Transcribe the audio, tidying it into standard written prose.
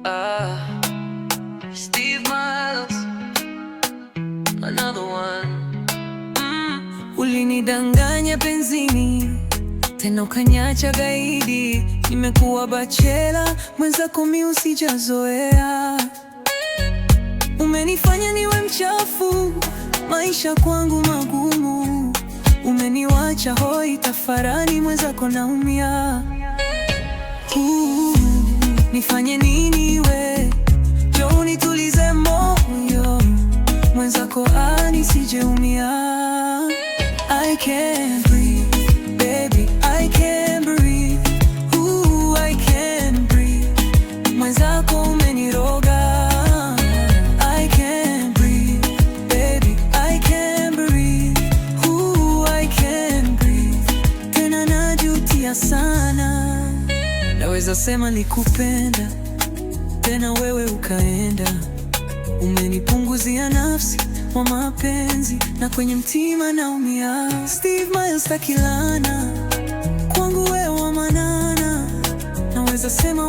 Ah, Steve Miles, another one. Ulinidanganya penzini, tena ukanyacha gaidi. Nimekuwa bachela, mwenzako mi usijazoea. Umenifanya niwe mchafu, maisha kwangu magumu. Umeniwacha hoi tafarani, mwenzako naumia. Nifanye nini we, njoo nitulize moyo, mwenzako nisijeumia. I can't breathe, baby, I can't breathe. Ooh, I can't breathe. Mwenzako umeniroga. I can't breathe, baby, I can't breathe. Ooh, I can't breathe. Tena najutia sana. Naweza sema nikupenda, tena wewe ukaenda. Umenipunguzia nafsi wa mapenzi, na kwenye mtima naumia. Steve Miles takilana, kwangu wewe wa manana. Naweza sema